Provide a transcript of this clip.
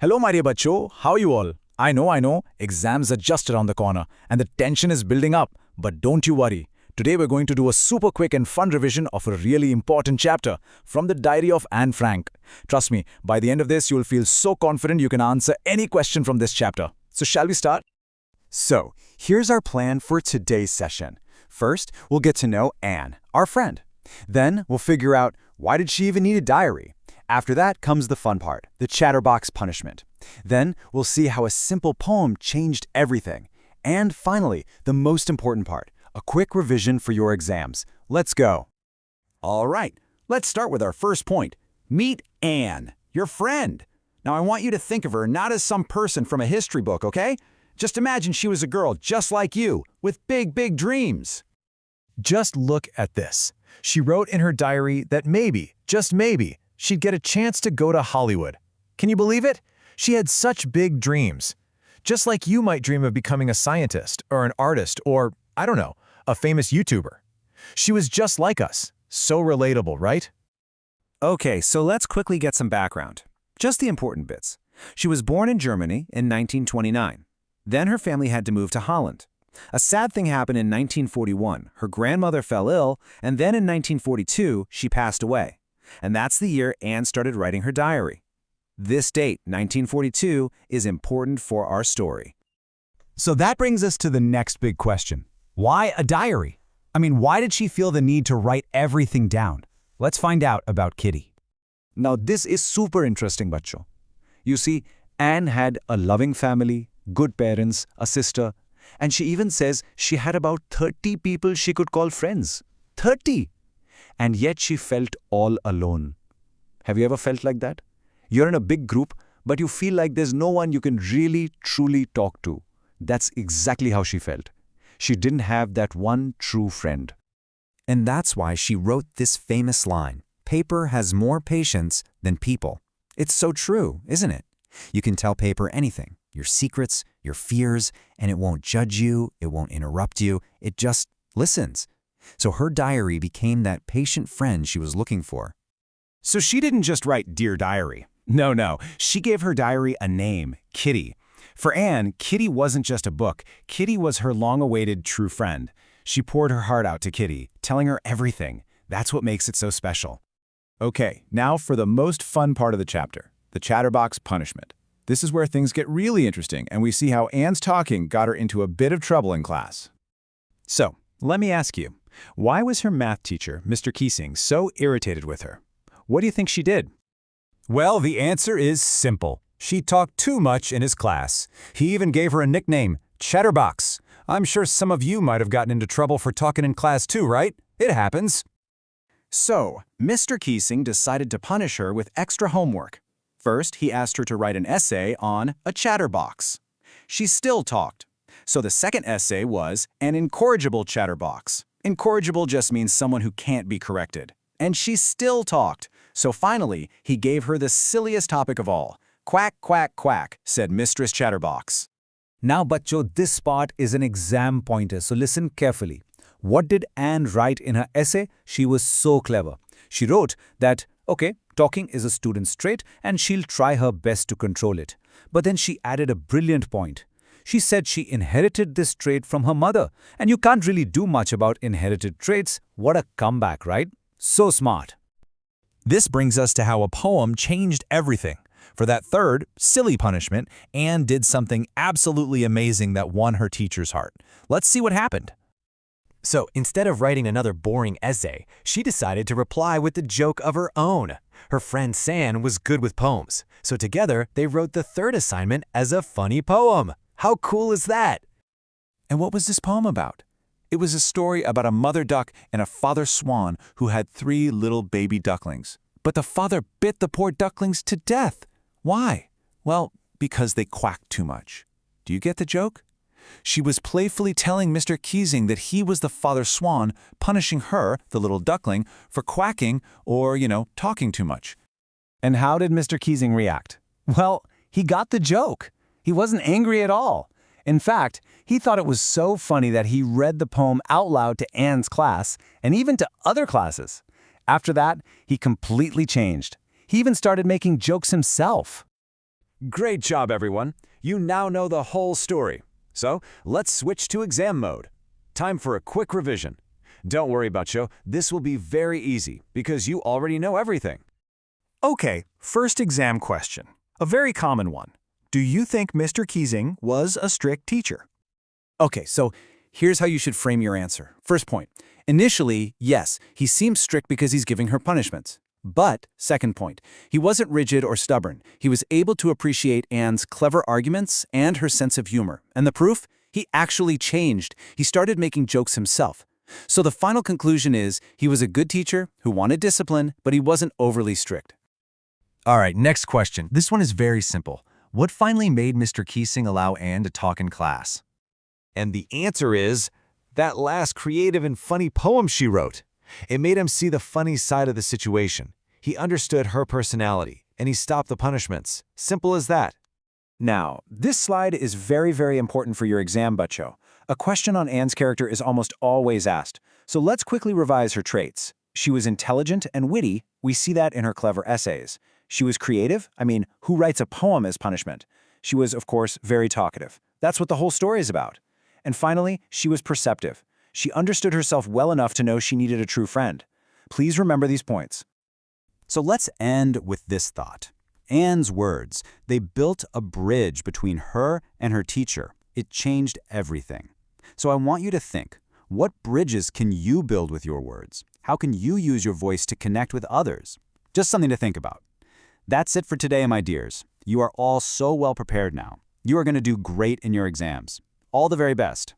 Hello, my dear bacho. How are you all? I know, exams are just around the corner and the tension is building up. But don't you worry. Today we're going to do a super quick and fun revision of a really important chapter from the diary of Anne Frank. Trust me, by the end of this, you'll feel so confident you can answer any question from this chapter. So shall we start? So, here's our plan for today's session. First, we'll get to know Anne, our friend. Then, we'll figure out why did she even need a diary. After that comes the fun part, the Chatterbox Punishment. Then, we'll see how a simple poem changed everything. And finally, the most important part, a quick revision for your exams. Let's go. All right, let's start with our first point. Meet Anne, your friend. Now, I want you to think of her not as some person from a history book, okay? Just imagine she was a girl just like you, with big, big dreams. Just look at this. She wrote in her diary that maybe, just maybe, she'd get a chance to go to Hollywood. Can you believe it? She had such big dreams. Just like you might dream of becoming a scientist, or an artist, or, I don't know, a famous YouTuber. She was just like us. So relatable, right? Okay, so let's quickly get some background. Just the important bits. She was born in Germany in 1929. Then her family had to move to Holland. A sad thing happened in 1941. Her grandmother fell ill, and then in 1942, she passed away. And that's the year Anne started writing her diary. This date, 1942, is important for our story. So that brings us to the next big question. Why a diary? I mean, why did she feel the need to write everything down? Let's find out about Kitty. Now this is super interesting, bacho. You see, Anne had a loving family, good parents, a sister, and she even says she had about 30 people she could call friends. 30! And yet she felt all alone. Have you ever felt like that? You're in a big group, but you feel like there's no one you can really, truly talk to. That's exactly how she felt. She didn't have that one true friend. And that's why she wrote this famous line, "Paper has more patience than people." It's so true, isn't it? You can tell paper anything, your secrets, your fears, and it won't judge you, it won't interrupt you, it just listens. So her diary became that patient friend she was looking for. So she didn't just write Dear Diary. No, she gave her diary a name, Kitty. For Anne, Kitty wasn't just a book. Kitty was her long-awaited true friend. She poured her heart out to Kitty, telling her everything. That's what makes it so special. Okay, now for the most fun part of the chapter, the Chatterbox Punishment. This is where things get really interesting, and we see how Anne's talking got her into a bit of trouble in class. So, let me ask you, why was her math teacher, Mr. Keesing, so irritated with her? What do you think she did? Well, the answer is simple. She talked too much in his class. He even gave her a nickname, Chatterbox. I'm sure some of you might have gotten into trouble for talking in class too, right? It happens. So, Mr. Keesing decided to punish her with extra homework. First, he asked her to write an essay on a chatterbox. She still talked. So the second essay was an incorrigible chatterbox. Incorrigible just means someone who can't be corrected. And she still talked. So finally, he gave her the silliest topic of all. Quack, quack, quack, said Mistress Chatterbox. Now, bacho, this part is an exam pointer, so listen carefully. What did Anne write in her essay? She was so clever. She wrote that, okay, talking is a student's trait and she'll try her best to control it. But then she added a brilliant point. She said she inherited this trait from her mother, and you can't really do much about inherited traits. What a comeback, right? So smart. This brings us to how a poem changed everything. For that third, silly punishment, Anne did something absolutely amazing that won her teacher's heart. Let's see what happened. So instead of writing another boring essay, she decided to reply with a joke of her own. Her friend San was good with poems, so together they wrote the third assignment as a funny poem. How cool is that? And what was this poem about? It was a story about a mother duck and a father swan who had 3 little baby ducklings. But the father bit the poor ducklings to death. Why? Well, because they quacked too much. Do you get the joke? She was playfully telling Mr. Keesing that he was the father swan, punishing her, the little duckling, for quacking or, talking too much. And how did Mr. Keesing react? Well, he got the joke. He wasn't angry at all. In fact, he thought it was so funny that he read the poem out loud to Anne's class and even to other classes. After that, he completely changed. He even started making jokes himself. Great job, everyone. You now know the whole story. So, let's switch to exam mode. Time for a quick revision. Don't worry, Bacho, this will be very easy because you already know everything. Okay, first exam question. A very common one. Do you think Mr. Keesing was a strict teacher? Okay, so here's how you should frame your answer. First point. Initially, yes, he seems strict because he's giving her punishments. But, second point, he wasn't rigid or stubborn. He was able to appreciate Anne's clever arguments and her sense of humor. And the proof? He actually changed. He started making jokes himself. So the final conclusion is he was a good teacher who wanted discipline, but he wasn't overly strict. All right, next question. This one is very simple. What finally made Mr. Keesing allow Anne to talk in class? And the answer is that last creative and funny poem she wrote. It made him see the funny side of the situation. He understood her personality, and he stopped the punishments. Simple as that. Now, this slide is very, very important for your exam, Bacho. A question on Anne's character is almost always asked, so let's quickly revise her traits. She was intelligent and witty. We see that in her clever essays. She was creative. I mean, who writes a poem as punishment? She was, of course, very talkative. That's what the whole story is about. And finally, she was perceptive. She understood herself well enough to know she needed a true friend. Please remember these points. So let's end with this thought. Anne's words, they built a bridge between her and her teacher. It changed everything. So I want you to think, what bridges can you build with your words? How can you use your voice to connect with others? Just something to think about. That's it for today, my dears. You are all so well prepared now. You are going to do great in your exams. All the very best.